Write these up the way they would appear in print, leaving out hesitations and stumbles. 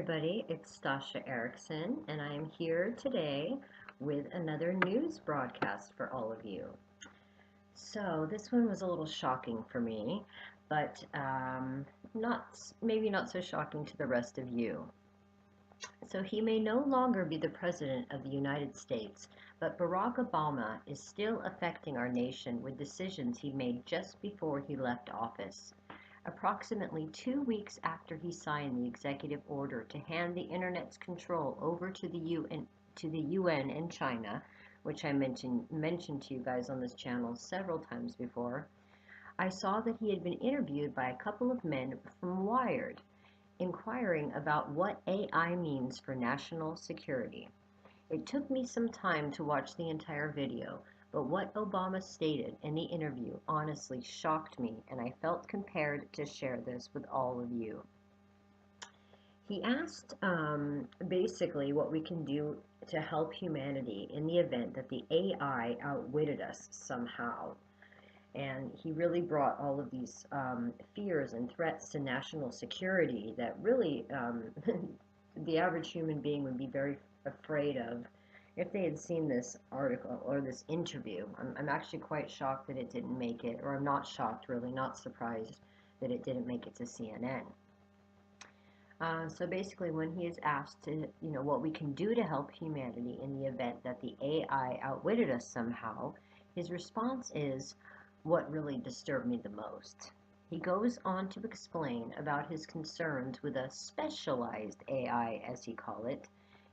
everybody, it's Stasha Erickson, and I am here today with another news broadcast for all of you. So, this one was a little shocking for me, but maybe not so shocking to the rest of you. So, he may no longer be the President of the United States, but Barack Obama is still affecting our nation with decisions he made just before he left office. Approximately 2 weeks after he signed the executive order to hand the Internet's control over to the UN in China, which I mentioned to you guys on this channel several times before, I saw that he had been interviewed by a couple of men from Wired, inquiring about what AI means for national security. It took me some time to watch the entire video, but what Obama stated in the interview honestly shocked me, and I felt compelled to share this with all of you. He asked basically what we can do to help humanity in the event that the AI outwitted us somehow. And he really brought all of these fears and threats to national security that really the average human being would be very afraid of if they had seen this article or this interview. I'm actually quite shocked that it didn't make it, or I'm not shocked, really, not surprised that it didn't make it to CNN. So basically, when he is asked to, what we can do to help humanity in the event that the AI outwitted us somehow, his response is what really disturbed me the most. He goes on to explain about his concerns with a specialized AI, as he called it,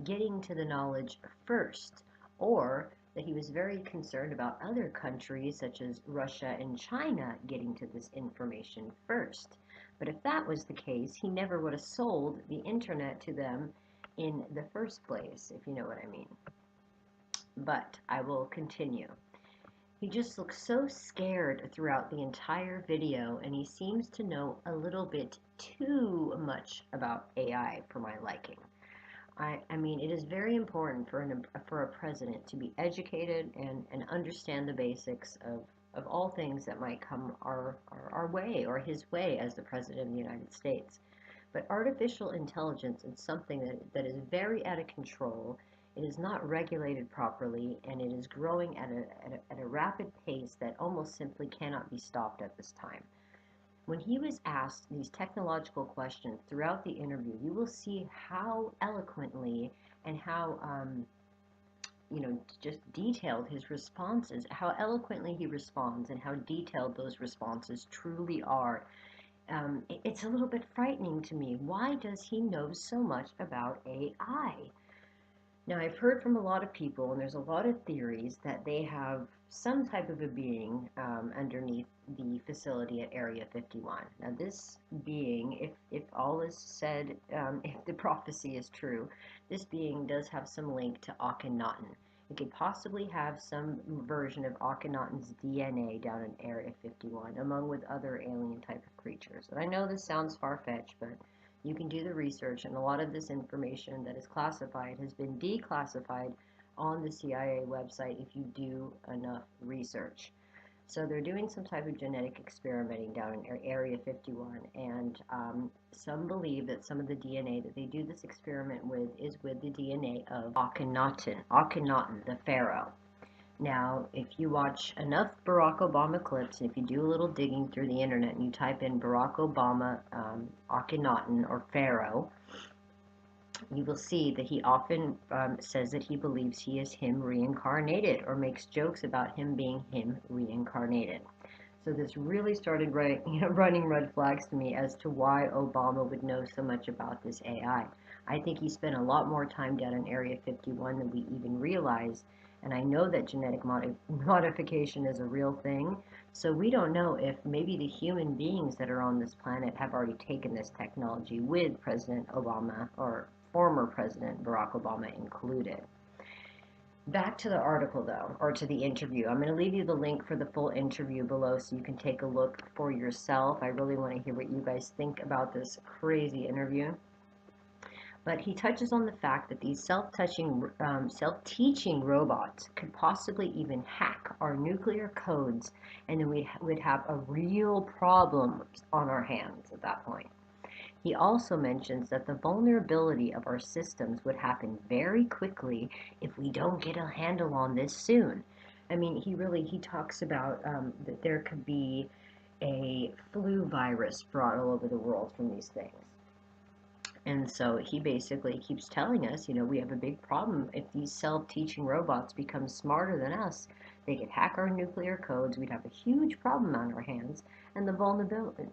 getting to the knowledge first, or that he was very concerned about other countries such as Russia and China getting to this information first. But if that was the case, he never would have sold the internet to them in the first place, if you know what I mean. But I will continue. He just looks so scared throughout the entire video, and he seems to know a little bit too much about AI for my liking. I mean, it is very important for a president to be educated and understand the basics of all things that might come our way or his way as the president of the United States. But artificial intelligence is something that is very out of control. It is not regulated properly, and it is growing at a rapid pace that almost simply cannot be stopped at this time. When he was asked these technological questions throughout the interview, you will see how eloquently and how just detailed his responses, how eloquently he responds, and how detailed those responses truly are. It's a little bit frightening to me. Why does he know so much about AI? Now, I've heard from a lot of people, and there's a lot of theories that they have some type of a being underneath the facility at Area 51. Now, this being, if all is said, if the prophecy is true, this being does have some link to Akhenaten. It could possibly have some version of Akhenaten's DNA down in Area 51, among with other alien type of creatures. And I know this sounds far-fetched, but you can do the research, and a lot of this information that is classified has been declassified on the CIA website if you do enough research. So they're doing some type of genetic experimenting down in Area 51, and some believe that some of the DNA that they do this experiment with is with the DNA of Akhenaten, the pharaoh. Now, if you watch enough Barack Obama clips, and if you do a little digging through the internet and you type in Barack Obama, Akhenaten, or Pharaoh, you will see that he often says that he believes he is him reincarnated, or makes jokes about him being him reincarnated. So this really started running red flags to me as to why Obama would know so much about this AI. I think he spent a lot more time down in Area 51 than we even realize. And I know that genetic modification is a real thing. So we don't know if maybe the human beings that are on this planet have already taken this technology, with President Obama or former President Barack Obama included. Back to the article, though, or to the interview. I'm going to leave you the link for the full interview below so you can take a look for yourself. I really want to hear what you guys think about this crazy interview. But he touches on the fact that these self-teaching robots could possibly even hack our nuclear codes, and then we would have a real problem on our hands at that point. He also mentions that the vulnerability of our systems would happen very quickly if we don't get a handle on this soon. I mean, he talks about that there could be a flu virus brought all over the world from these things. And so he basically keeps telling us, we have a big problem if these self-teaching robots become smarter than us. They could hack our nuclear codes. We'd have a huge problem on our hands, and the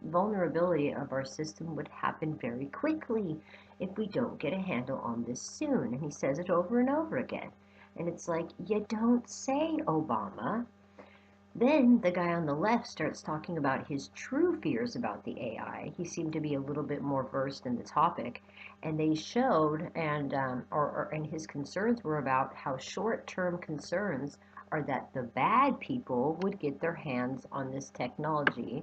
vulnerability of our system would happen very quickly if we don't get a handle on this soon. And he says it over and over again. And it's like, you don't say, Obama. Then the guy on the left starts talking about his true fears about the AI. He seemed to be a little bit more versed in the topic, and they showed, and his concerns were about how short-term concerns are that the bad people would get their hands on this technology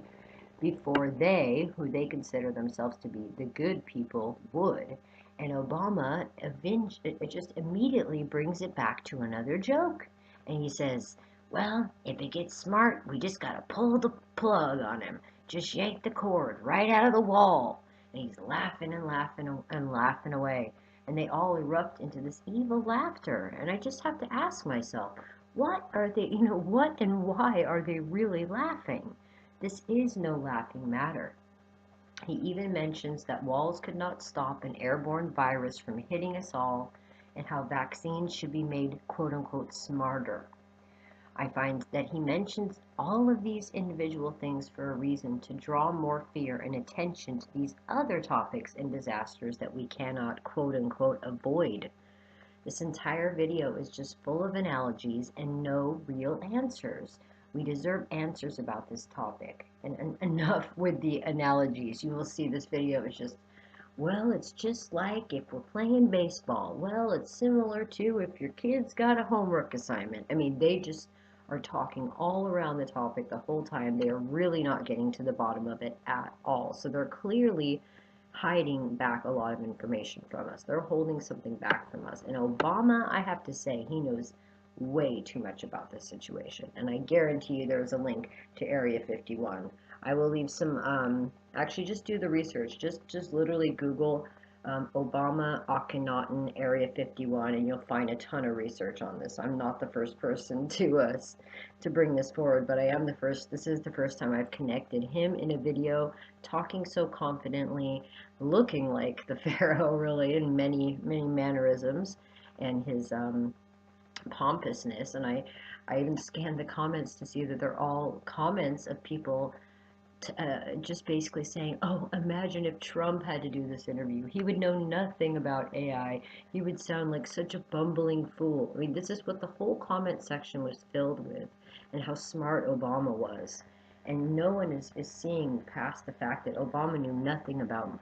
before they, who they consider themselves to be the good people, would. And Obama it just immediately brings it back to another joke. And he says, well, if it gets smart, we just gotta pull the plug on him. Just yank the cord right out of the wall. And he's laughing and laughing and laughing away. And they all erupt into this evil laughter. And I just have to ask myself, what are they, what and why are they really laughing? This is no laughing matter. He even mentions that walls could not stop an airborne virus from hitting us all, and how vaccines should be made quote unquote smarter. I find that he mentions all of these individual things for a reason to draw more fear and attention to these other topics and disasters that we cannot quote unquote avoid. This entire video is just full of analogies and no real answers. We deserve answers about this topic. And enough with the analogies. You will see this video is just, well, it's just like if we're playing baseball. Well, it's similar to if your kid's got a homework assignment. I mean, they just are talking all around the topic the whole time. They are really not getting to the bottom of it at all. So they're clearly hiding back a lot of information from us. They're holding something back from us. And Obama, I have to say, he knows way too much about this situation. And I guarantee you there's a link to Area 51. I will leave some, actually just do the research. Just literally Google Obama, Akhenaten, Area 51, and you'll find a ton of research on this. I'm not the first person to bring this forward, but I am the first. This is the first time I've connected him in a video, talking so confidently, looking like the Pharaoh, really, in many mannerisms, and his pompousness. And I even scanned the comments to see that they're all comments of people just basically saying, oh, imagine if Trump had to do this interview. He would know nothing about AI. He would sound like such a bumbling fool. I mean, this is what the whole comment section was filled with, and how smart Obama was. And no one is seeing past the fact that Obama knew nothing about,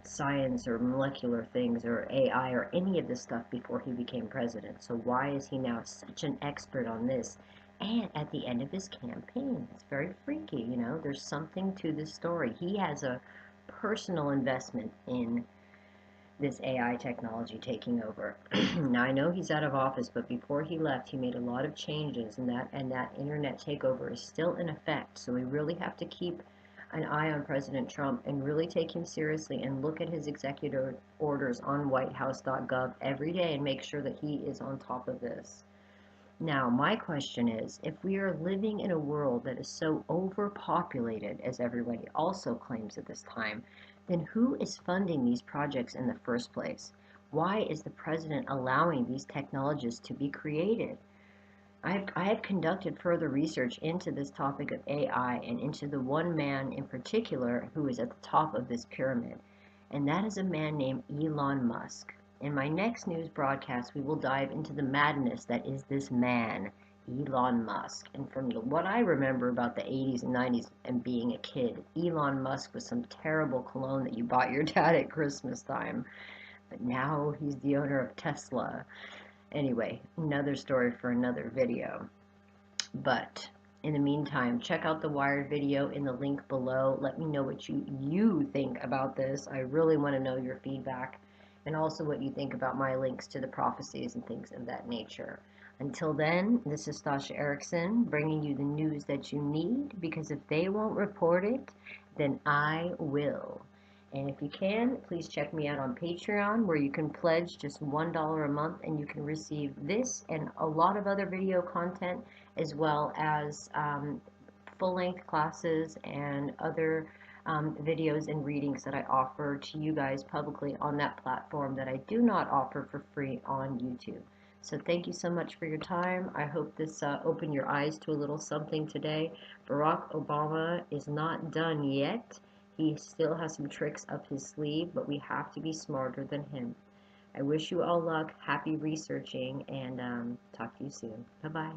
science or molecular things or AI or any of this stuff before he became president. So why is he now such an expert on this? And at the end of his campaign, it's very freaky, there's something to this story. He has a personal investment in this AI technology taking over. Now I know he's out of office, but before he left, he made a lot of changes, and that internet takeover is still in effect. So we really have to keep an eye on President Trump and really take him seriously and look at his executive orders on whitehouse.gov every day and make sure that he is on top of this. Now, my question is, if we are living in a world that is so overpopulated, as everybody also claims at this time, then who is funding these projects in the first place? Why is the president allowing these technologies to be created? I have conducted further research into this topic of AI and into the one man in particular who is at the top of this pyramid, and that is a man named Elon Musk. In my next news broadcast, we will dive into the madness that is this man, Elon Musk. And from what I remember about the 80s and 90s and being a kid, Elon Musk was some terrible cologne that you bought your dad at Christmas time. But now he's the owner of Tesla. Anyway, another story for another video. But in the meantime, check out the Wired video in the link below. Let me know what you think about this. I really want to know your feedback, and also what you think about my links to the prophecies and things of that nature. Until then, this is Stasha Erickson bringing you the news that you need, because if they won't report it, then I will. And if you can, please check me out on Patreon, where you can pledge just $1 a month and you can receive this and a lot of other video content, as well as full-length classes and other videos and readings that I offer to you guys publicly on that platform that I do not offer for free on YouTube. So thank you so much for your time. I hope this opened your eyes to a little something today. Barack Obama is not done yet. He still has some tricks up his sleeve, but we have to be smarter than him. I wish you all luck, happy researching, and talk to you soon. Bye-bye.